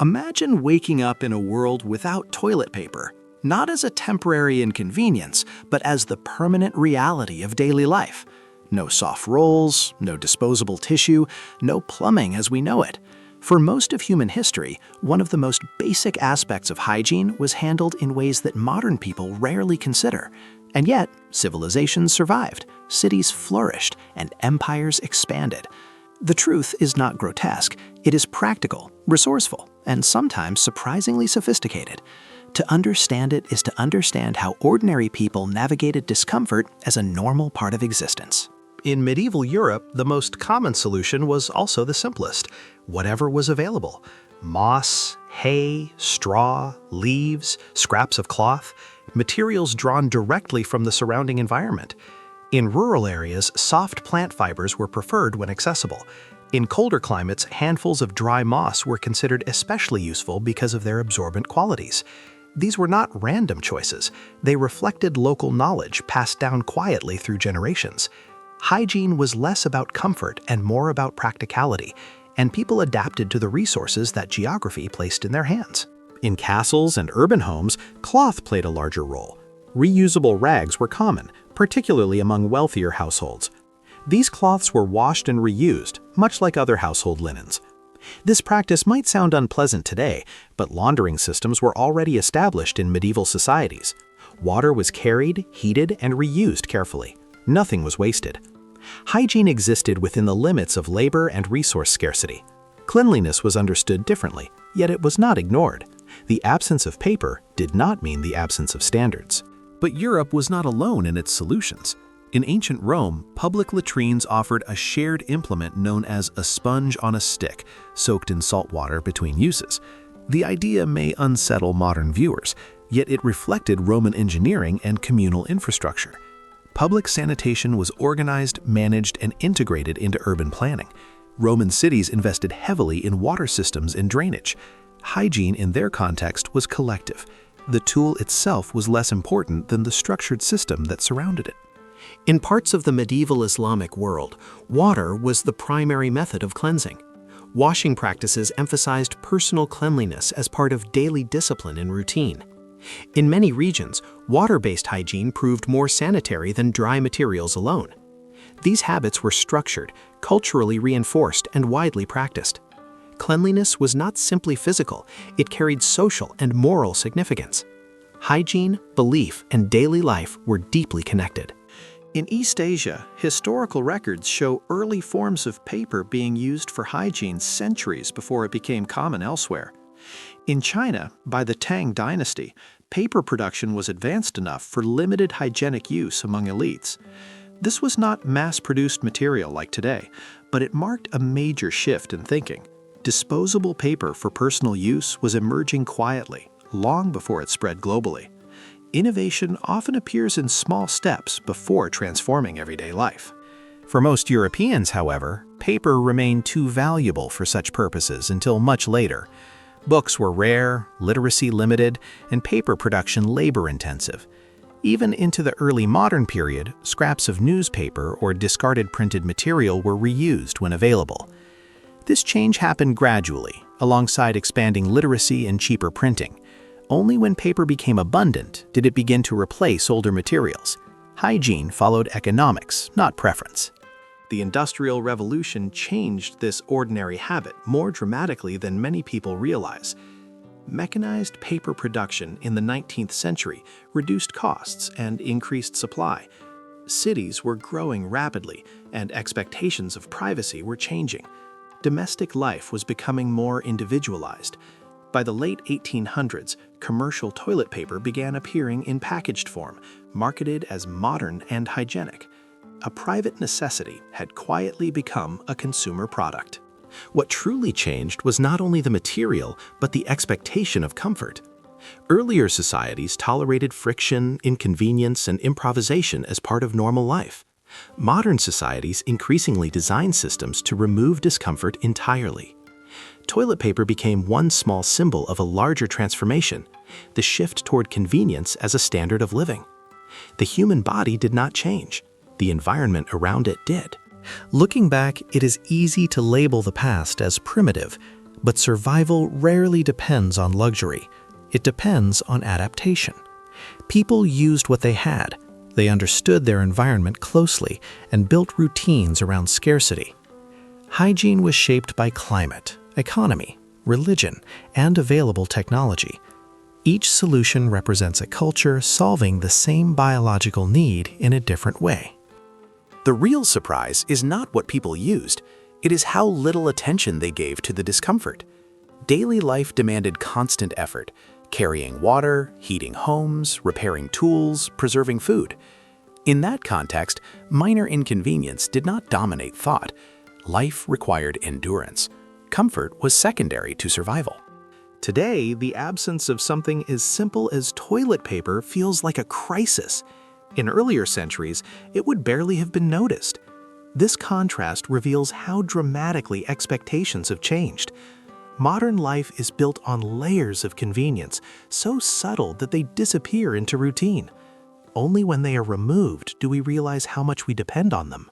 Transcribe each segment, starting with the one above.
Imagine waking up in a world without toilet paper, not as a temporary inconvenience, but as the permanent reality of daily life. No soft rolls, no disposable tissue, no plumbing as we know it. For most of human history, one of the most basic aspects of hygiene was handled in ways that modern people rarely consider. And yet, civilizations survived, cities flourished, and empires expanded. The truth is not grotesque, it is practical, resourceful, and sometimes surprisingly sophisticated. To understand it is to understand how ordinary people navigated discomfort as a normal part of existence. In medieval Europe, the most common solution was also the simplest: whatever was available. Moss, hay, straw, leaves, scraps of cloth, materials drawn directly from the surrounding environment. In rural areas, soft plant fibers were preferred when accessible. In colder climates, handfuls of dry moss were considered especially useful because of their absorbent qualities. These were not random choices. They reflected local knowledge passed down quietly through generations. Hygiene was less about comfort and more about practicality, and people adapted to the resources that geography placed in their hands. In castles and urban homes, cloth played a larger role. Reusable rags were common, particularly among wealthier households. These cloths were washed and reused, much like other household linens. This practice might sound unpleasant today, but laundering systems were already established in medieval societies. Water was carried, heated, and reused carefully. Nothing was wasted. Hygiene existed within the limits of labor and resource scarcity. Cleanliness was understood differently, yet it was not ignored. The absence of paper did not mean the absence of standards. But Europe was not alone in its solutions. In ancient Rome, public latrines offered a shared implement known as a sponge on a stick, soaked in salt water between uses. The idea may unsettle modern viewers, yet it reflected Roman engineering and communal infrastructure. Public sanitation was organized, managed, and integrated into urban planning. Roman cities invested heavily in water systems and drainage. Hygiene in their context was collective. The tool itself was less important than the structured system that surrounded it. In parts of the medieval Islamic world, water was the primary method of cleansing. Washing practices emphasized personal cleanliness as part of daily discipline and routine. In many regions, water-based hygiene proved more sanitary than dry materials alone. These habits were structured, culturally reinforced, and widely practiced. Cleanliness was not simply physical, it carried social and moral significance. Hygiene, belief, and daily life were deeply connected. In East Asia, historical records show early forms of paper being used for hygiene centuries before it became common elsewhere. In China, by the Tang dynasty, paper production was advanced enough for limited hygienic use among elites. This was not mass-produced material like today, but it marked a major shift in thinking. Disposable paper for personal use was emerging quietly, long before it spread globally. Innovation often appears in small steps before transforming everyday life. For most Europeans, however, paper remained too valuable for such purposes until much later. Books were rare, literacy limited, and paper production labor-intensive. Even into the early modern period, scraps of newspaper or discarded printed material were reused when available. This change happened gradually, alongside expanding literacy and cheaper printing. Only when paper became abundant did it begin to replace older materials. Hygiene followed economics, not preference. The Industrial Revolution changed this ordinary habit more dramatically than many people realize. Mechanized paper production in the 19th century reduced costs and increased supply. Cities were growing rapidly, and expectations of privacy were changing. Domestic life was becoming more individualized. By the late 1800s, commercial toilet paper began appearing in packaged form, marketed as modern and hygienic. A private necessity had quietly become a consumer product. What truly changed was not only the material, but the expectation of comfort. Earlier societies tolerated friction, inconvenience, and improvisation as part of normal life. Modern societies increasingly design systems to remove discomfort entirely. Toilet paper became one small symbol of a larger transformation, the shift toward convenience as a standard of living. The human body did not change. The environment around it did. Looking back, it is easy to label the past as primitive, But survival rarely depends on luxury. It depends on adaptation. People used what they had. They understood their environment closely and built routines around scarcity. Hygiene was shaped by climate, economy, religion, and available technology. Each solution represents a culture solving the same biological need in a different way. The real surprise is not what people used, it is how little attention they gave to the discomfort. Daily life demanded constant effort, carrying water, heating homes, repairing tools, preserving food. In that context, minor inconvenience did not dominate thought. Life required endurance. Comfort was secondary to survival. Today, the absence of something as simple as toilet paper feels like a crisis. In earlier centuries, it would barely have been noticed. This contrast reveals how dramatically expectations have changed. Modern life is built on layers of convenience, so subtle that they disappear into routine. Only when they are removed do we realize how much we depend on them.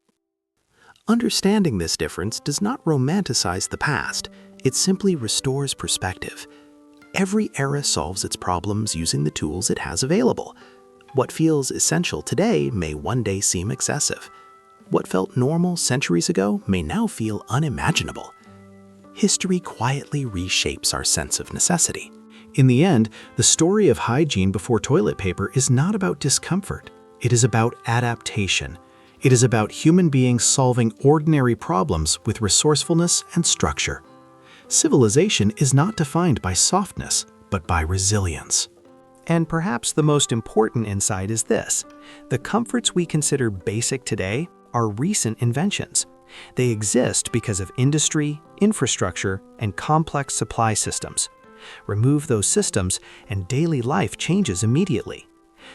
Understanding this difference does not romanticize the past, it simply restores perspective. Every era solves its problems using the tools it has available. What feels essential today may one day seem excessive. What felt normal centuries ago may now feel unimaginable. History quietly reshapes our sense of necessity. In the end, the story of hygiene before toilet paper is not about discomfort. It is about adaptation. It is about human beings solving ordinary problems with resourcefulness and structure. Civilization is not defined by softness, but by resilience. And perhaps the most important insight is this: the comforts we consider basic today are recent inventions. They exist because of industry, infrastructure, and complex supply systems. Remove those systems, and daily life changes immediately.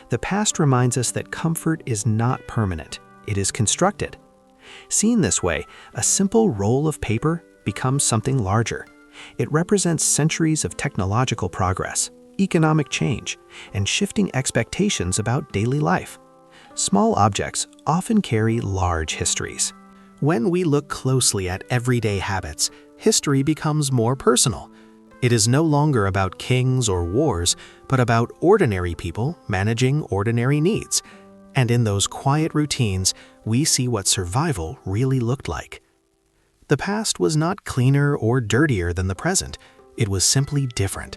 The past reminds us that comfort is not permanent, it is constructed. Seen this way, a simple roll of paper becomes something larger. It represents centuries of technological progress, economic change, and shifting expectations about daily life. Small objects often carry large histories. When we look closely at everyday habits, history becomes more personal. It is no longer about kings or wars, but about ordinary people managing ordinary needs. And in those quiet routines, we see what survival really looked like. The past was not cleaner or dirtier than the present. It was simply different.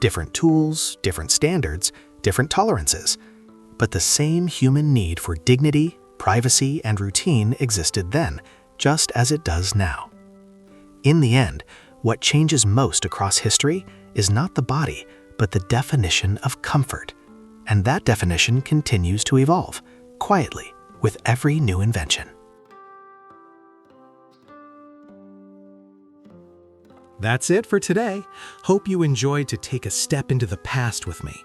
Different tools, different standards, different tolerances. But the same human need for dignity, privacy, and routine existed then, just as it does now. In the end, what changes most across history is not the body, but the definition of comfort. And that definition continues to evolve, quietly, with every new invention. That's it for today. Hope you enjoyed to take a step into the past with me.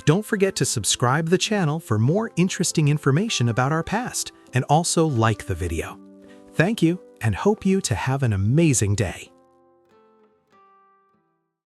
Don't forget to subscribe to the channel for more interesting information about our past, and also like the video. Thank you, and hope you to have an amazing day.